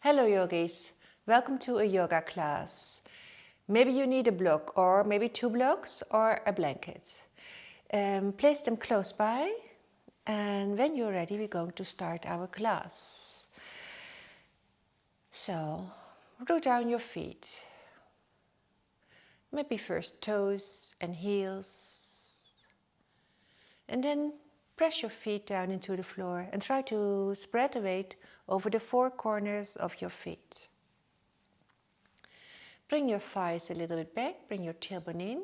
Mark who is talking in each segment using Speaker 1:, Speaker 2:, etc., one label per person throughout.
Speaker 1: Hello yogis, welcome to a yoga class. Maybe you need a block or maybe two blocks or a blanket. Place them close by and when you're ready we're going to start our class. So root down your feet. Maybe first toes and heels. And then press your feet down into the floor and try to spread the weight over the four corners of your feet. Bring your thighs a little bit back, bring your tailbone in,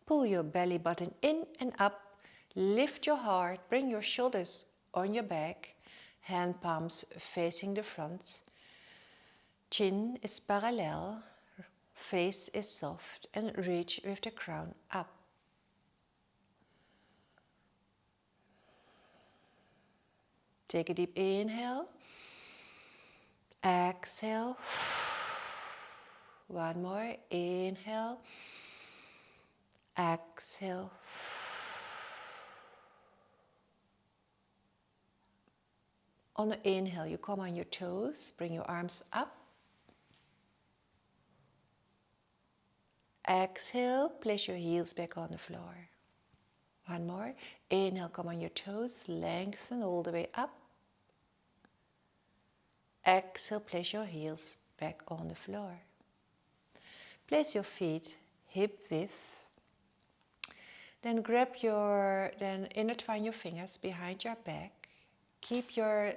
Speaker 1: pull your belly button in and up, lift your heart, bring your shoulders on your back, hand palms facing the front. Chin is parallel, face is soft and reach with the crown up. Take a deep inhale, exhale. One more, inhale, exhale. On the inhale, you come on your toes, bring your arms up. Exhale, place your heels back on the floor. One more, inhale, come on your toes, lengthen all the way up. Exhale, place your heels back on the floor. Place your feet hip width. Then intertwine your fingers behind your back. Keep your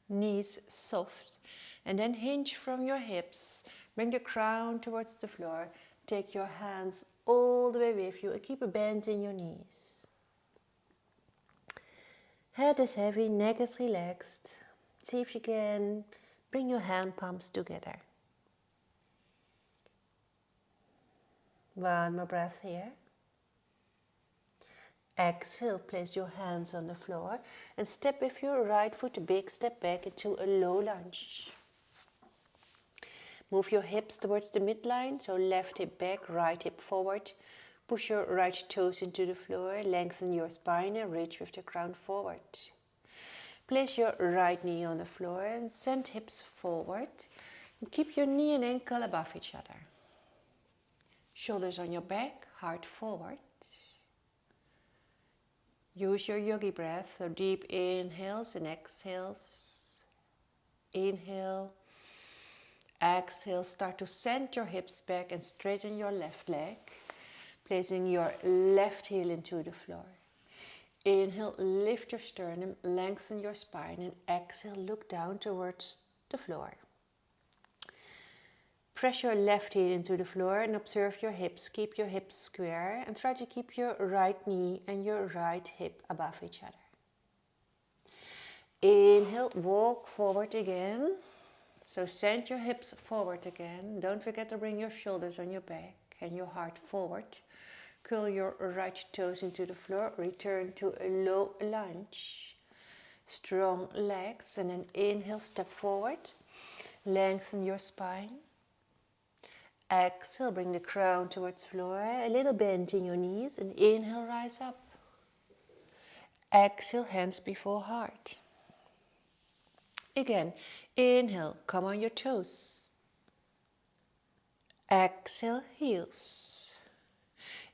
Speaker 1: knees soft and then hinge from your hips. Bring the crown towards the floor. Take your hands all the way with you and keep a bend in your knees. Head is heavy, neck is relaxed. See if you can bring your hand palms together. One more breath here. Exhale, place your hands on the floor and step with your right foot a big step back into a low lunge. Move your hips towards the midline, so left hip back, right hip forward. Push your right toes into the floor, lengthen your spine and reach with the crown forward. Place your right knee on the floor and send hips forward. And keep your knee and ankle above each other. Shoulders on your back, heart forward. Use your yogi breath, so deep inhales and exhales. Inhale, exhale, start to send your hips back and straighten your left leg, placing your left heel into the floor. Inhale, lift your sternum, lengthen your spine, and exhale, look down towards the floor. Press your left heel into the floor and observe your hips. Keep your hips square and try to keep your right knee and your right hip above each other. Inhale, walk forward again. So send your hips forward again. Don't forget to bring your shoulders on your back and your heart forward. Curl your right toes into the floor. Return to a low lunge. Strong legs and then inhale, step forward. Lengthen your spine. Exhale, bring the crown towards floor, a little bend in your knees and inhale, rise up. Exhale, hands before heart. Again, inhale, come on your toes. Exhale, heels.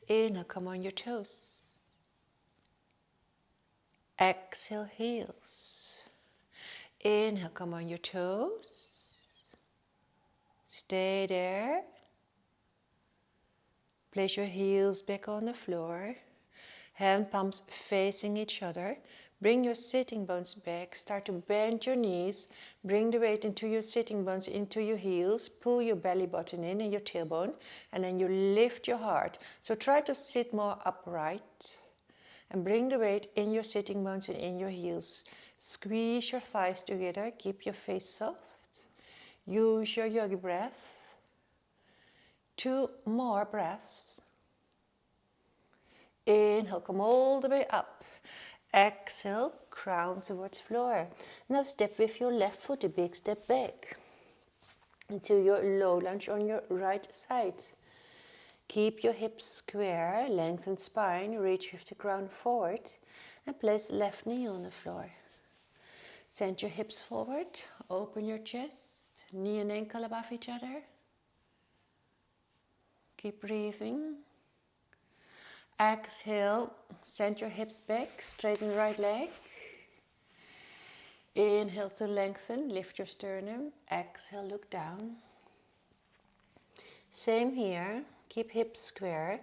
Speaker 1: Inhale, come on your toes. Exhale, heels. Inhale, come on your toes. Stay there. Place your heels back on the floor. Hand palms facing each other. Bring your sitting bones back. Start to bend your knees. Bring the weight into your sitting bones, into your heels. Pull your belly button in and your tailbone. And then you lift your heart. So try to sit more upright. And bring the weight in your sitting bones and in your heels. Squeeze your thighs together. Keep your face soft. Use your yogi breath. 2 more breaths. Inhale, come all the way up. Exhale, crown towards floor. Now step with your left foot a big step back into your low lunge on your right side. Keep your hips square, lengthen spine, reach with the crown forward and place left knee on the floor. Send your hips forward, open your chest. knee and ankle above each other. Keep breathing. Exhale, send your hips back, straighten right leg. Inhale to lengthen, lift your sternum. Exhale, look down. Same here, keep hips square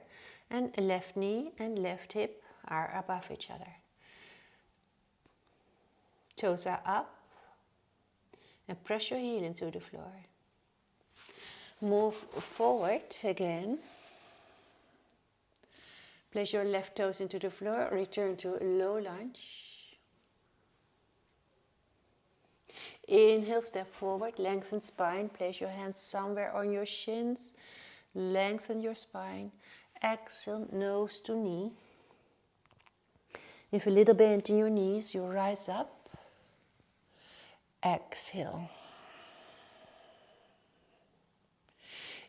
Speaker 1: and left knee and left hip are above each other. Toes are up and press your heel into the floor. Move forward again. Place your left toes into the floor, return to a low lunge. Inhale, step forward, lengthen spine, place your hands somewhere on your shins, lengthen your spine. Exhale, nose to knee. With a little bend in your knees, you rise up. Exhale.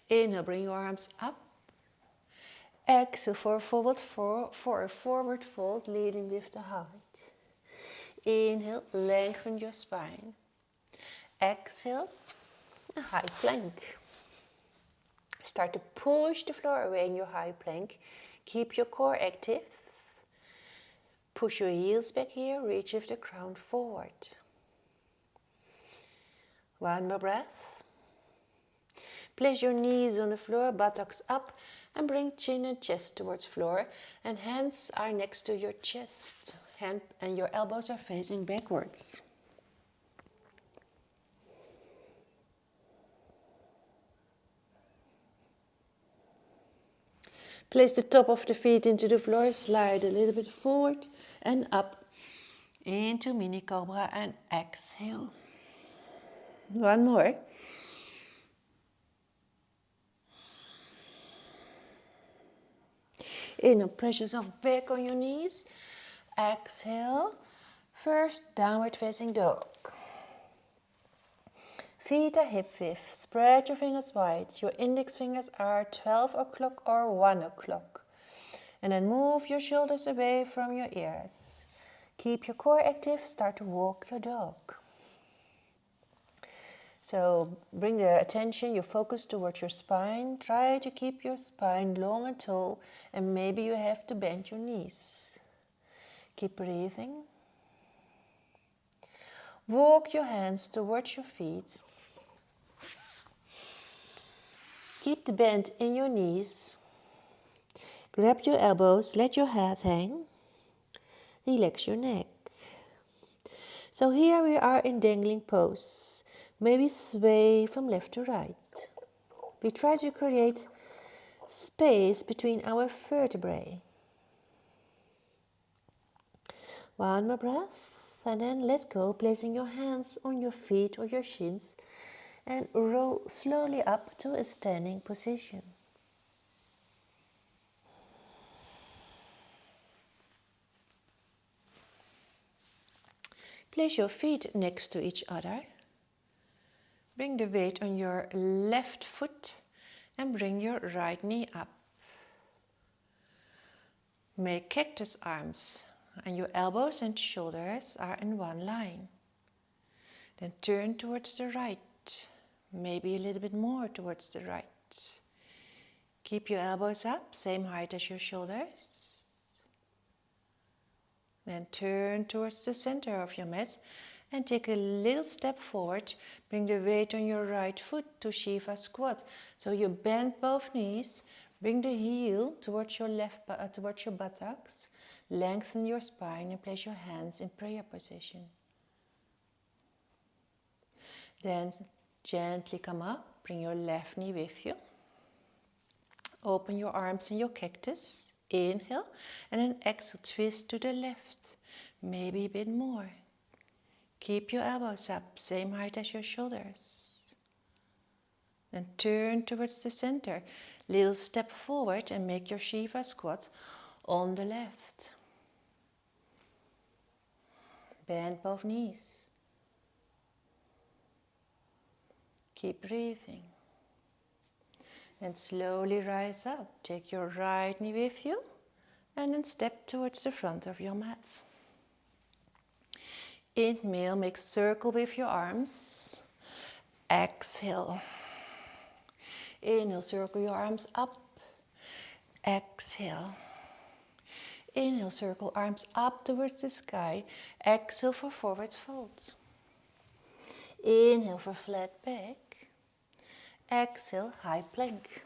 Speaker 1: Inhale, bring your arms up. Exhale for a forward fold, leading with the heart. Inhale, lengthen your spine. Exhale, a high plank. Start to push the floor away in your high plank. Keep your core active. Push your heels back here, reach with the crown forward. One more breath. Place your knees on the floor, buttocks up, and bring chin and chest towards floor, and hands are next to your chest. Hand and your elbows are facing backwards. Place the top of the feet into the floor, slide a little bit forward and up into mini cobra and exhale. One more. Inhale, press yourself back on your knees. Exhale, first downward facing dog. Feet are hip width. Spread your fingers wide. Your index fingers are 12 o'clock or 1 o'clock. And then move your shoulders away from your ears. Keep your core active. Start to walk your dog. So bring the attention, your focus towards your spine. Try to keep your spine long and tall, and maybe you have to bend your knees. Keep breathing. Walk your hands towards your feet. Keep the bend in your knees. Grab your elbows, let your head hang. Relax your neck. So here we are in Dangling Pose. Maybe sway from left to right. We try to create space between our vertebrae. One more breath, and then let go, placing your hands on your feet or your shins, and roll slowly up to a standing position. Place your feet next to each other. Bring the weight on your left foot and bring your right knee up. Make cactus arms, and your elbows and shoulders are in one line. Then turn towards the right, maybe a little bit more towards the right. Keep your elbows up, same height as your shoulders. Then turn towards the center of your mat and take a little step forward. Bring the weight on your right foot to Shiva squat. So you bend both knees, bring the heel towards your towards your buttocks, lengthen your spine and place your hands in prayer position. Then gently come up, bring your left knee with you. Open your arms in your cactus. Inhale, and then exhale, twist to the left. Maybe a bit more. Keep your elbows up, same height as your shoulders. Then turn towards the center. Little step forward and make your Shiva squat on the left. Bend both knees. Keep breathing. And slowly rise up. Take your right knee with you and then step towards the front of your mat. Inhale, make a circle with your arms. Exhale. Inhale, circle your arms up. Exhale. Inhale, circle arms up towards the sky. Exhale for forward fold. Inhale for flat back. Exhale, high plank.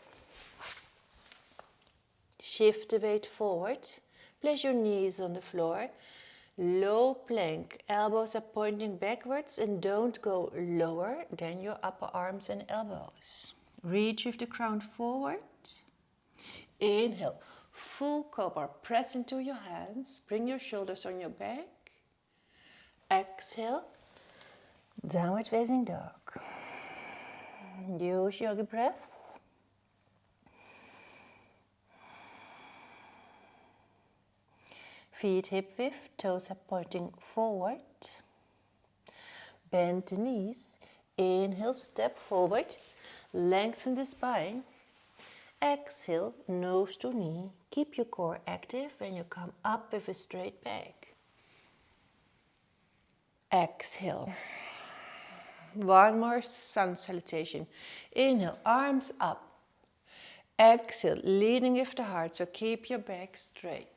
Speaker 1: Shift the weight forward. Place your knees on the floor. Low plank. Elbows are pointing backwards and don't go lower than your upper arms and elbows. Reach with the crown forward. Inhale. Full cobra. Press into your hands. Bring your shoulders on your back. Exhale. Downward facing dog. Use yogi breath. Feet hip width, toes are pointing forward. Bend the knees. Inhale, step forward. Lengthen the spine. Exhale, nose to knee. Keep your core active when you come up with a straight back. Exhale. One more sun salutation. Inhale, arms up. Exhale, leading with the heart, so keep your back straight.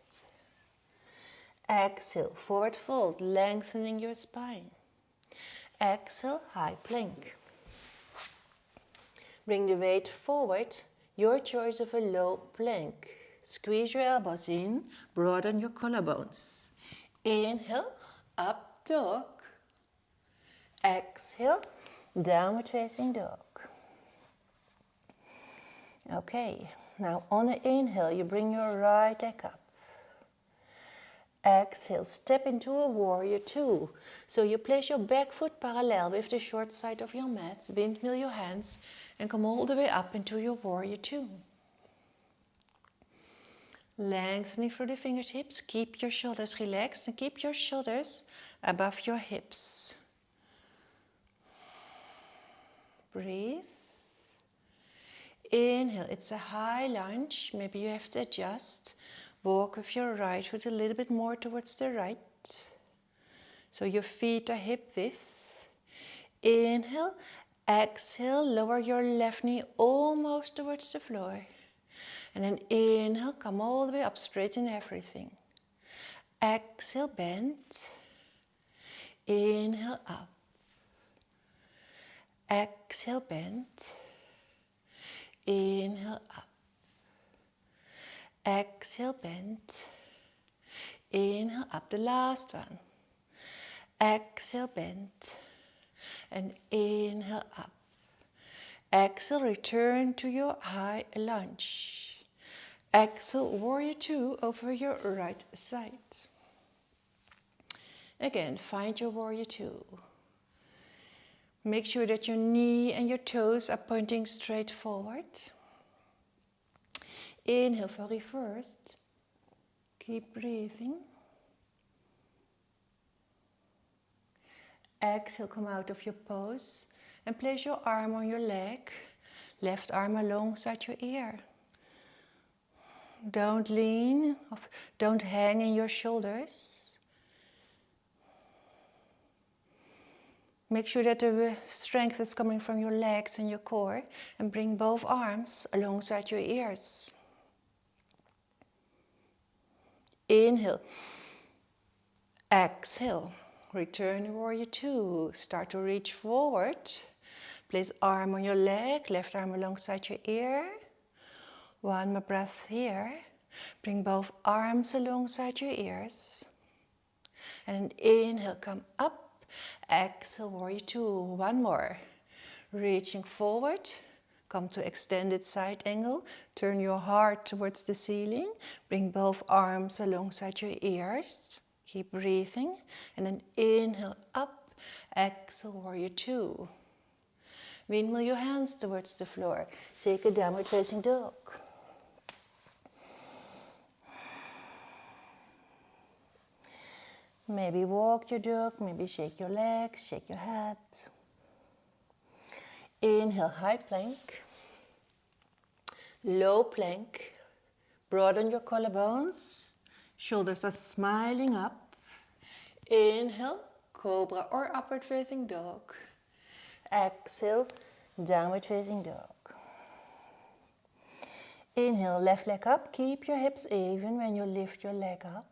Speaker 1: Exhale, forward fold, lengthening your spine. Exhale, high plank. Bring the weight forward, your choice of a low plank. Squeeze your elbows in, broaden your collarbones. Inhale, up dog. Exhale, downward facing dog. Okay, now on the inhale, you bring your right leg up. Exhale, step into a warrior two. So you place your back foot parallel with the short side of your mat, windmill your hands, and come all the way up into your warrior two. Lengthening through the fingertips, keep your shoulders relaxed and keep your shoulders above your hips. Breathe. Inhale, it's a high lunge, maybe you have to adjust. Walk with your right foot a little bit more towards the right. So your feet are hip width. Inhale, exhale, lower your left knee almost towards the floor. And then inhale, come all the way up, straighten everything. Exhale, bend. Inhale, up. Exhale, bend. Inhale, up. Exhale, bend. Inhale, up. The last one. Exhale, bend. And inhale, up. Exhale, return to your high lunge. Exhale, warrior two over your right side. Again, find your warrior two. Make sure that your knee and your toes are pointing straight forward. Inhale for reverse. Keep breathing. Exhale, come out of your pose and place your arm on your leg. Left arm alongside your ear. Don't lean, don't hang in your shoulders. Make sure that the strength is coming from your legs and your core, and bring both arms alongside your ears. Inhale. Exhale. Return to warrior two. Start to reach forward. Place arm on your leg, left arm alongside your ear. One more breath here. Bring both arms alongside your ears. And inhale, come up. Exhale, warrior two. One more. Reaching forward. Come to extended side angle. Turn your heart towards the ceiling. Bring both arms alongside your ears. Keep breathing. And then inhale up. Exhale, warrior two. Windmill your hands towards the floor. Take a downward facing dog. Maybe walk your dog, maybe shake your legs, shake your head. Inhale, high plank. Low plank. Broaden your collarbones. Shoulders are smiling up. Inhale, cobra or upward facing dog. Exhale, downward facing dog. Inhale, left leg up. Keep your hips even when you lift your leg up.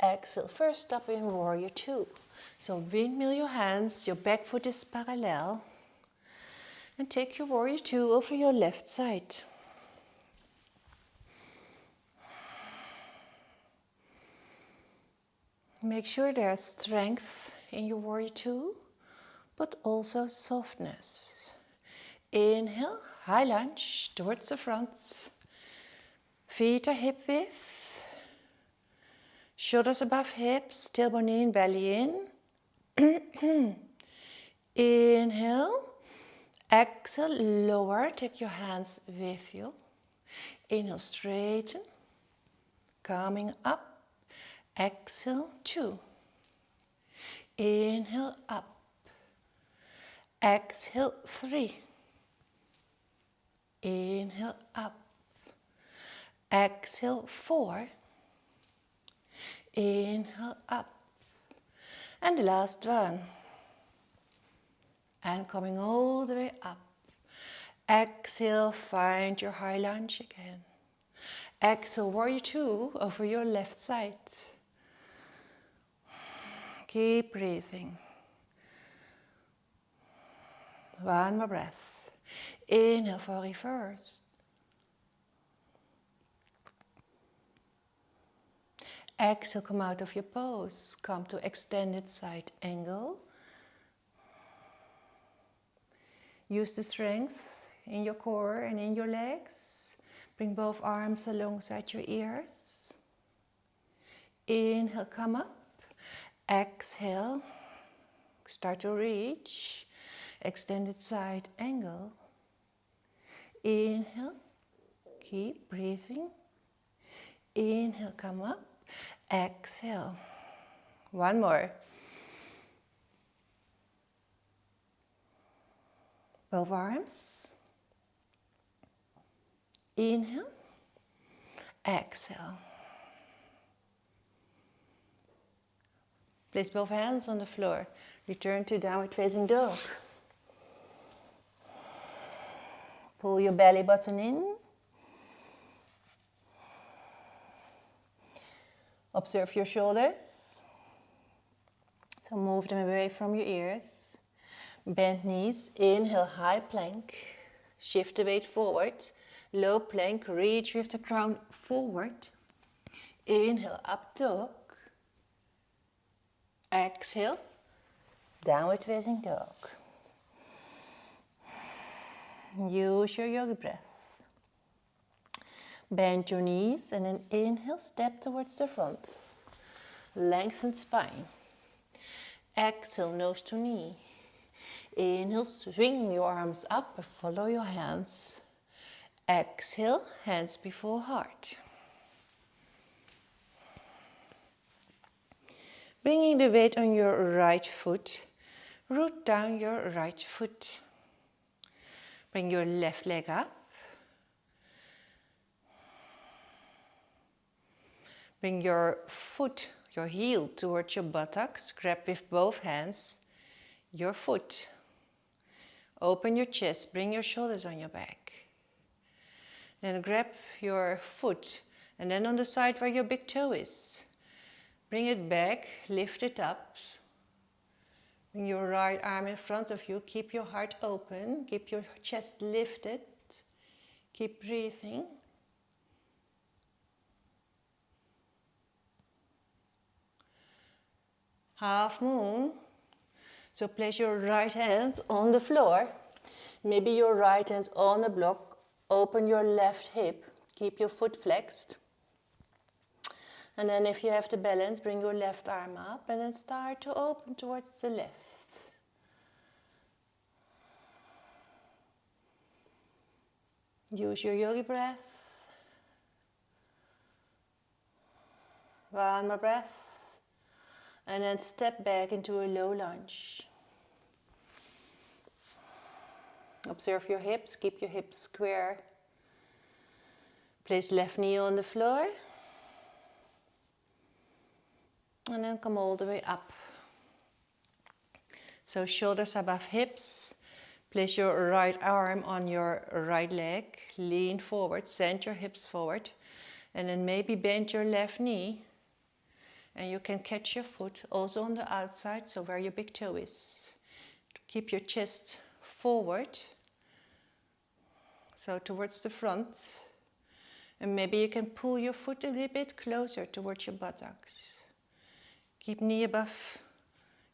Speaker 1: Exhale, first stop in warrior two. So windmill your hands, your back foot is parallel. And take your warrior two over your left side. Make sure there's strength in your warrior two, but also softness. Inhale, high lunge towards the front. Feet are hip width. Shoulders above hips, tailbone in, belly in. Inhale. Exhale, lower. Take your hands with you. Inhale, straighten. Coming up. Exhale, two. Inhale, up. Exhale, three. Inhale, up. Exhale, four. Inhale, up. And the last one. And coming all the way up. Exhale, find your high lunge again. Exhale, warrior two over your left side. Keep breathing. One more breath. Inhale for reverse. Exhale, come out of your pose. Come to extended side angle. Use the strength in your core and in your legs. Bring both arms alongside your ears. Inhale, come up. Exhale, start to reach. Extended side angle. Inhale, keep breathing. Inhale, come up. Exhale. One more. Both arms. Inhale. Exhale. Place both hands on the floor. Return to downward facing dog. Pull your belly button in. Observe your shoulders. So move them away from your ears. Bend knees. Inhale, high plank. Shift the weight forward. Low plank. Reach with the crown forward. Inhale, up dog. Exhale, downward facing dog. Use your yogi breath. Bend your knees and then inhale, step towards the front. Lengthen spine. Exhale, nose to knee. Inhale, swing your arms up and follow your hands. Exhale, hands before heart. Bringing the weight on your right foot, root down your right foot. Bring your left leg up. Bring your foot, your heel towards your buttocks. Grab with both hands your foot. Open your chest, bring your shoulders on your back. Then grab your foot and then on the side where your big toe is. Bring it back, lift it up. Bring your right arm in front of you. Keep your heart open. Keep your chest lifted. Keep breathing. Half moon. So place your right hand on the floor. Maybe your right hand on the block. Open your left hip. Keep your foot flexed. And then if you have the balance, bring your left arm up and then start to open towards the left. Use your yogi breath. One more breath. And then step back into a low lunge. Observe your hips, keep your hips square. Place left knee on the floor. And then come all the way up. So shoulders above hips, Place your right arm on your right leg, lean forward, send your hips forward, and then maybe bend your left knee, and you can catch your foot also on the outside, so where your big toe is. Keep your chest forward, so towards the front, and maybe you can pull your foot a little bit closer towards your buttocks. Keep knee above,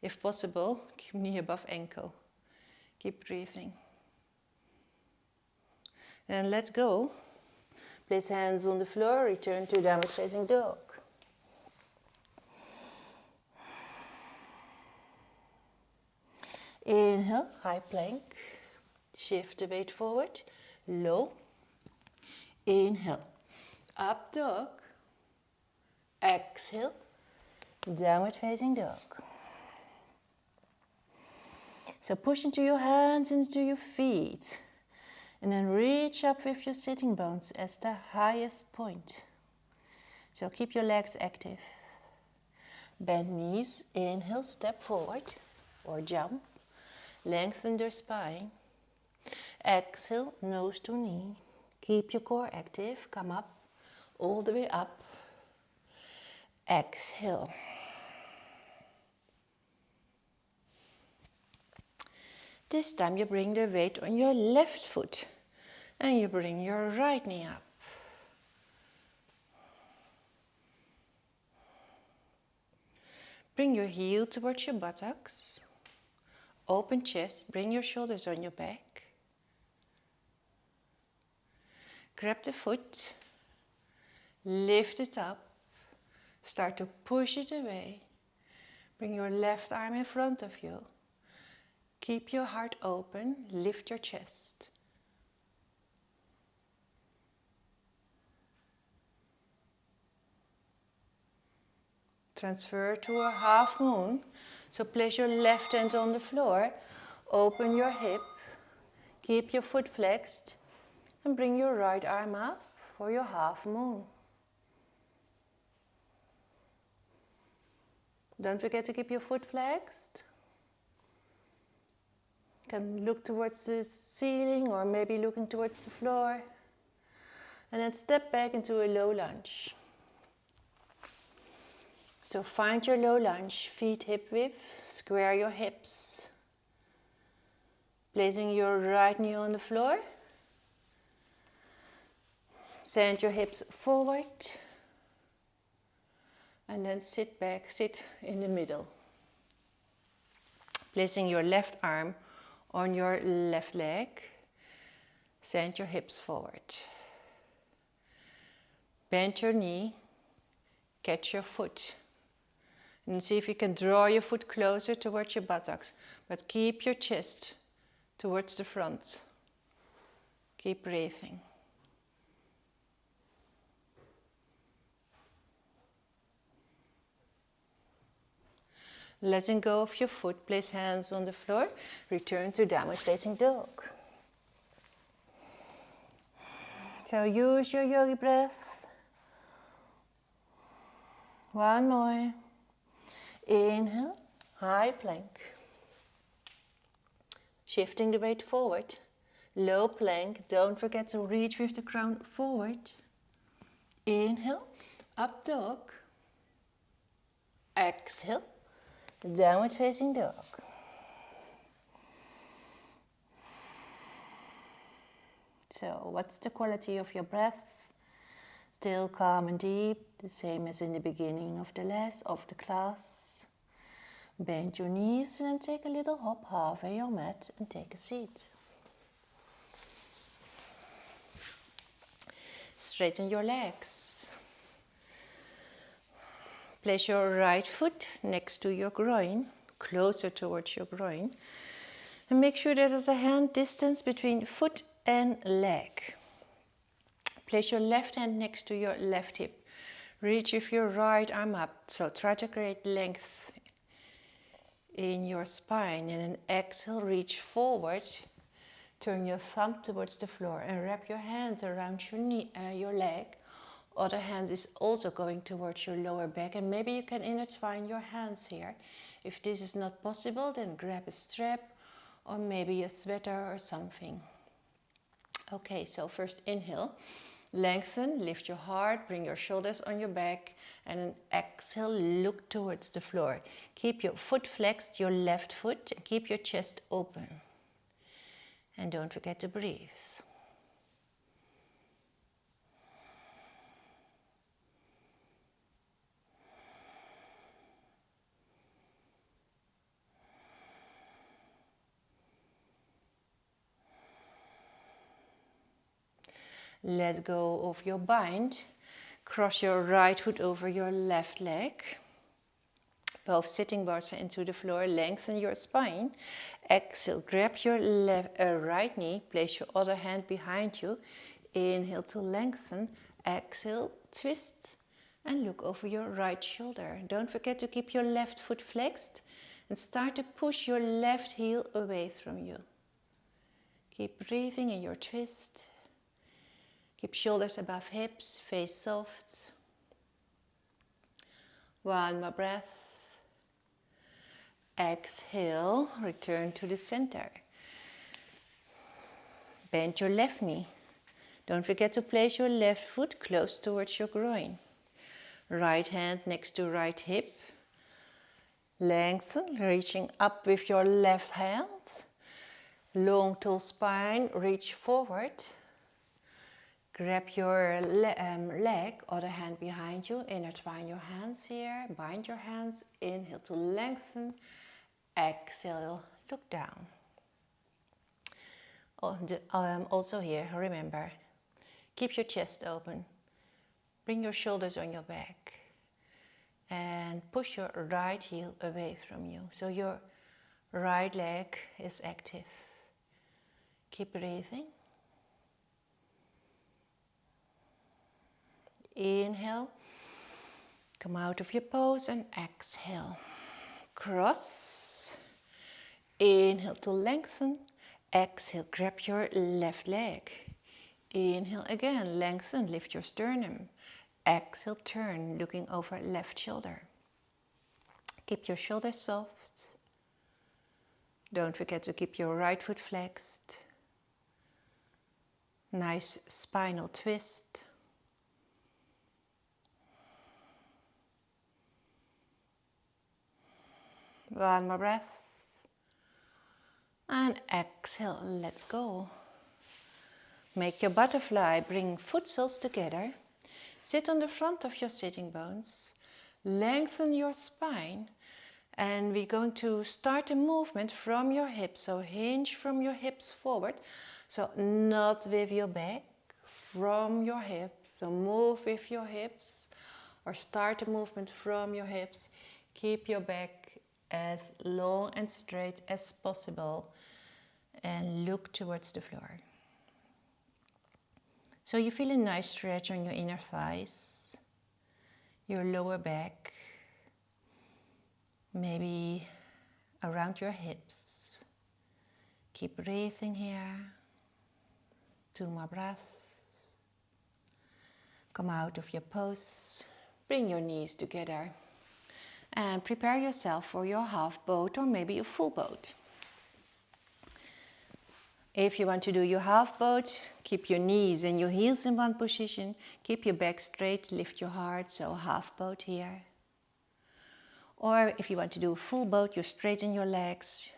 Speaker 1: if possible, keep knee above ankle. Keep breathing. And let go. Place hands on the floor, return to downward facing dog. Inhale, high plank. Shift the weight forward, low. Inhale, up dog. Exhale, downward facing dog. So push into your hands, into your feet. And then reach up with your sitting bones as the highest point. So keep your legs active. Bend knees, inhale, step forward or jump. Lengthen the spine. Exhale, nose to knee. Keep your core active, come up, all the way up. Exhale. This time you bring the weight on your left foot and you bring your right knee up. Bring your heel towards your buttocks. Open chest, bring your shoulders on your back. Grab the foot, lift it up, start to push it away. Bring your left arm in front of you. Keep your heart open, lift your chest. Transfer to a half moon. So place your left hand on the floor, open your hip, keep your foot flexed, and bring your right arm up for your half moon. Don't forget to keep your foot flexed. You can look towards the ceiling or maybe looking towards the floor. And then step back into a low lunge. So find your low lunge, feet hip width, square your hips. Placing your right knee on the floor. Send your hips forward. And then sit back, sit in the middle. Placing your left arm on your left leg. Send your hips forward. Bend your knee, catch your foot. And see if you can draw your foot closer towards your buttocks, but keep your chest towards the front. Keep breathing. Letting go of your foot, place hands on the floor, return to downward facing dog. So use your yogi breath. One more. Inhale, high plank. Shifting the weight forward. Low plank, don't forget to reach with the crown forward. Inhale, up dog. Exhale, downward facing dog. So, what's the quality of your breath? Still calm and deep, the same as in the beginning of the class. Bend your knees and then take a little hop halfway your mat and take a seat. Straighten your legs. Place your right foot next to your groin, closer towards your groin. And make sure there is a hand distance between foot and leg. Place your left hand next to your left hip. Reach with your right arm up. So try to create length in your spine. And then exhale, reach forward. Turn your thumb towards the floor and wrap your hands around your knee, your leg. Other hand is also going towards your lower back, and maybe you can intertwine your hands here. If this is not possible, then grab a strap or maybe a sweater or something. Okay, so first inhale, lengthen, lift your heart, bring your shoulders on your back, and then exhale, look towards the floor. Keep your foot flexed, your left foot, and keep your chest open. And don't forget to breathe. Let go of your bind. Cross your right foot over your left leg. Both sitting bones are into the floor. Lengthen your spine. Exhale, grab your right knee. Place your other hand behind you. Inhale to lengthen. Exhale, twist. And look over your right shoulder. Don't forget to keep your left foot flexed. And start to push your left heel away from you. Keep breathing in your twist. Keep shoulders above hips, face soft. One more breath. Exhale, return to the center. Bend your left knee. Don't forget to place your left foot close towards your groin. Right hand next to right hip. Lengthen, reaching up with your left hand. Long, tall spine, reach forward. Grab your leg, other hand behind you, intertwine your hands here, bind your hands, inhale to lengthen, exhale, look down. Also here, remember, keep your chest open, bring your shoulders on your back, and push your right heel away from you, so your right leg is active. Keep breathing. Inhale, come out of your pose and exhale. Cross. Inhale to lengthen. Exhale, grab your left leg. Inhale again, lengthen, lift your sternum. Exhale, turn, looking over left shoulder. Keep your shoulders soft. Don't forget to keep your right foot flexed. Nice spinal twist. One more breath. And exhale, let go. Make your butterfly, bring foot soles together. Sit on the front of your sitting bones. Lengthen your spine. And we're going to start a movement from your hips. So hinge from your hips forward. So not with your back, from your hips. So move with your hips. Or start a movement from your hips. Keep your back as long and straight as possible and look towards the floor. So you feel a nice stretch on your inner thighs, your lower back, maybe around your hips. Keep breathing here. 2 more breaths. Come out of your pose. Bring your knees together. And prepare yourself for your half boat or maybe a full boat. If you want to do your half boat, keep your knees and your heels in one position. Keep your back straight, lift your heart, so half boat here. Or if you want to do a full boat, you straighten your legs.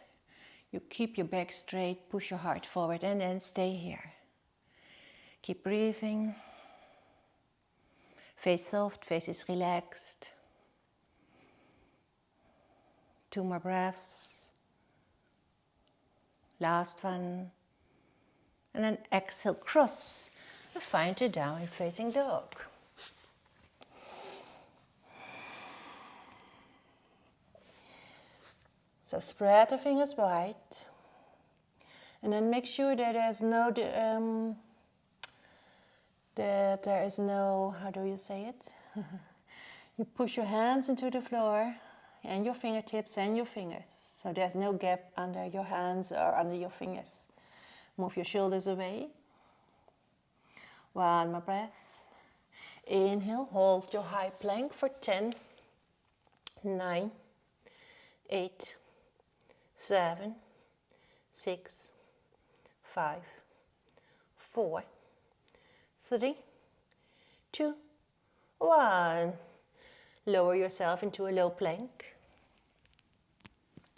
Speaker 1: You keep your back straight, push your heart forward and then stay here. Keep breathing. Face soft, face is relaxed. 2 more breaths. Last one. And then exhale, cross. And find a downward facing dog. So spread the fingers wide. And then make sure that there's no, how do you say it? You push your hands into the floor and your fingertips and your fingers. So there's no gap under your hands or under your fingers. Move your shoulders away. 1 more breath. Inhale, hold your high plank for 10, 9, 8, 7, 6, 5, 4, 3, 2, 1. Lower yourself into a low plank.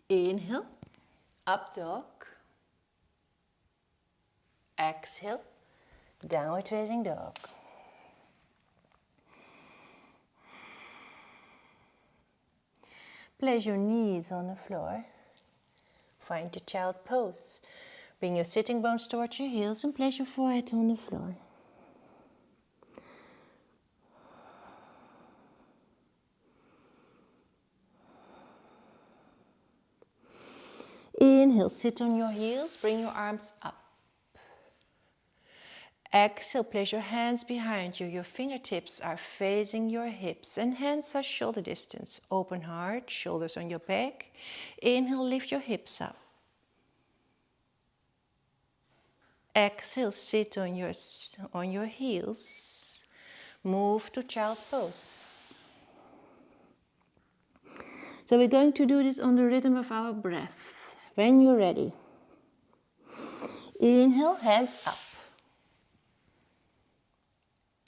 Speaker 1: Inhale, up dog. Exhale, downward facing dog. Place your knees on the floor. Find the child pose. Bring your sitting bones towards your heels and place your forehead on the floor. Inhale, sit on your heels, bring your arms up. Exhale, place your hands behind you. Your fingertips are facing your hips and hands are shoulder distance. Open heart, shoulders on your back. Inhale, lift your hips up. Exhale, sit on your heels. Move to child pose. So we're going to do this on the rhythm of our breath. When you're ready. Inhale, hands up.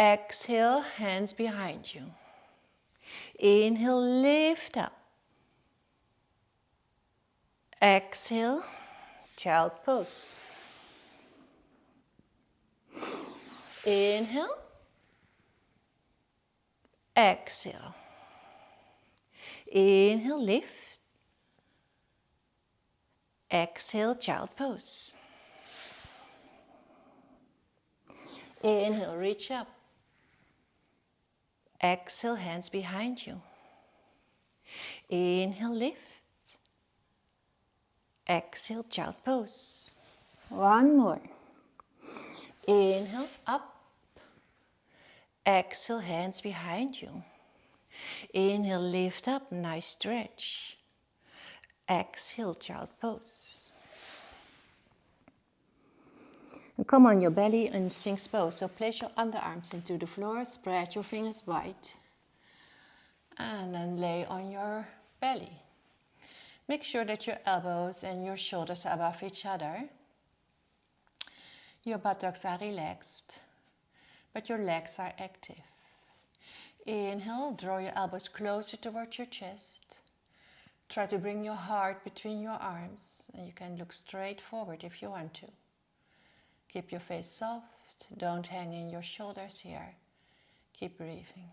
Speaker 1: Exhale, hands behind you. Inhale, lift up. Exhale, child pose. Inhale. Exhale. Inhale, lift. Exhale, child pose. Inhale, reach up. Exhale, hands behind you. Inhale, lift. Exhale, child pose. One more. Inhale, up. Exhale, hands behind you. Inhale, lift up, nice stretch. Exhale, child pose. And come on your belly in Sphinx pose. So place your underarms into the floor, spread your fingers wide. And then lay on your belly. Make sure that your elbows and your shoulders are above each other. Your buttocks are relaxed, but your legs are active. Inhale, draw your elbows closer towards your chest. Try to bring your heart between your arms, and you can look straight forward if you want to. Keep your face soft, don't hang in your shoulders here. Keep breathing.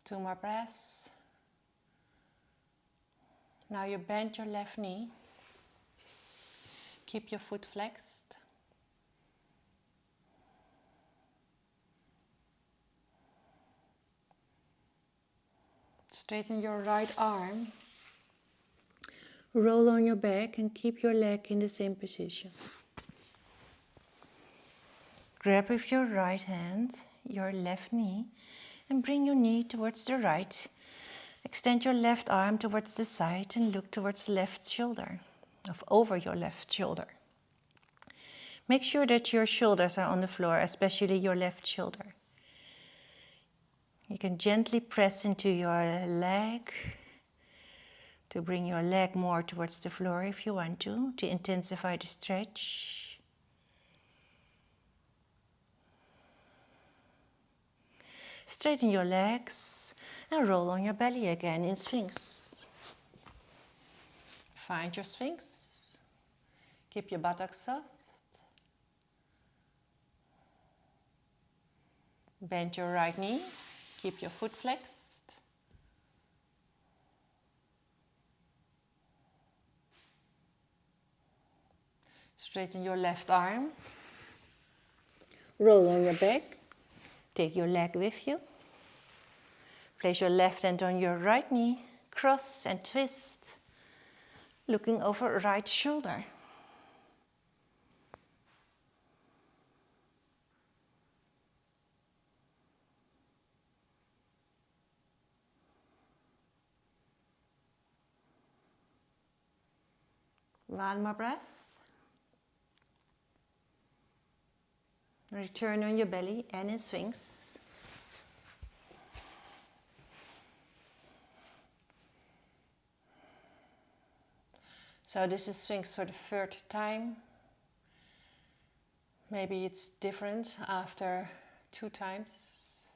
Speaker 1: Two more breaths. Now you bend your left knee. Keep your foot flexed. Straighten your right arm. Roll on your back and keep your leg in the same position. Grab with your right hand your left knee and bring your knee towards the right. Extend your left arm towards the side and look towards the left shoulder, over your left shoulder. Make sure that your shoulders are on the floor, especially your left shoulder. You can gently press into your leg to bring your leg more towards the floor if you want to intensify the stretch. Straighten your legs and roll on your belly again in Sphinx. Find your Sphinx. Keep your buttocks soft. Bend your right knee. Keep your foot flexed. Straighten your left arm. Roll on your back. Take your leg with you. Place your left hand on your right knee. Cross and twist. Looking over right shoulder. One more breath. Return on your belly and in Sphinx. So this is Sphinx for the third time. Maybe it's different after 2 times.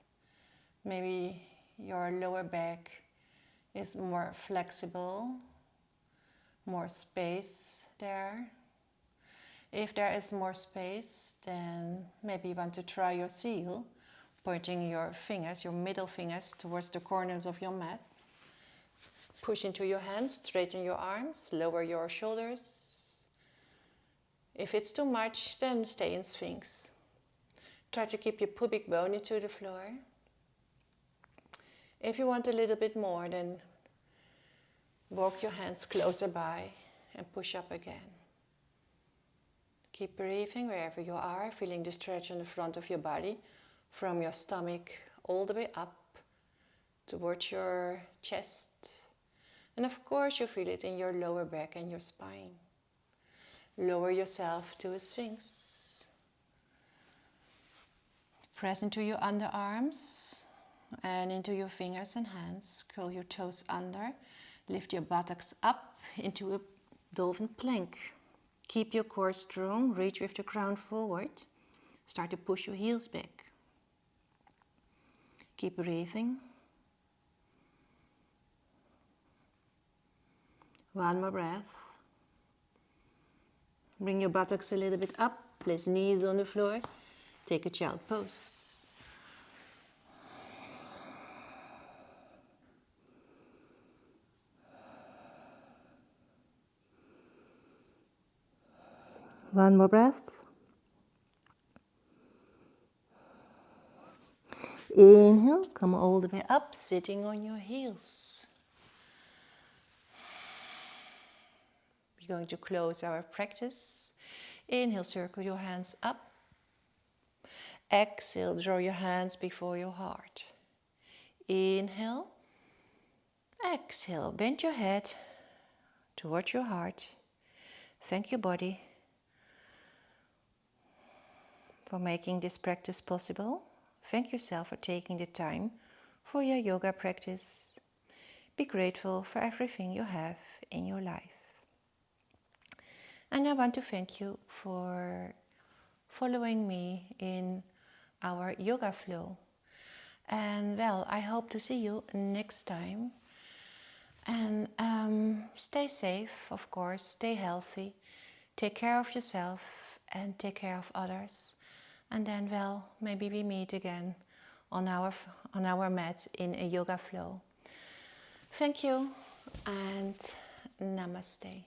Speaker 1: Maybe your lower back is more flexible, more space there. If there is more space, then maybe you want to try your seal, pointing your fingers, your middle fingers, towards the corners of your mat. Push into your hands, straighten your arms, lower your shoulders. If it's too much, then stay in Sphinx. Try to keep your pubic bone into the floor. If you want a little bit more, then walk your hands closer by and push up again. Keep breathing wherever you are, feeling the stretch in the front of your body, from your stomach all the way up towards your chest. And of course you feel it in your lower back and your spine. Lower yourself to a Sphinx. Press into your underarms and into your fingers and hands. Curl your toes under. Lift your buttocks up into a Dolphin Plank. Keep your core strong. Reach with the crown forward. Start to push your heels back. Keep breathing. One more breath. Bring your buttocks a little bit up. Place knees on the floor. Take a child pose. One more breath. Inhale, come all the way up, sitting on your heels. We're going to close our practice. Inhale, circle your hands up. Exhale, draw your hands before your heart. Inhale. Exhale, bend your head towards your heart. Thank your body for making this practice possible. Thank yourself for taking the time for your yoga practice. Be grateful for everything you have in your life. And I want to thank you for following me in our yoga flow. And well, I hope to see you next time. And stay safe, of course, stay healthy. Take care of yourself and take care of others. And then, well, maybe we meet again on our mat in a yoga flow. Thank you and namaste.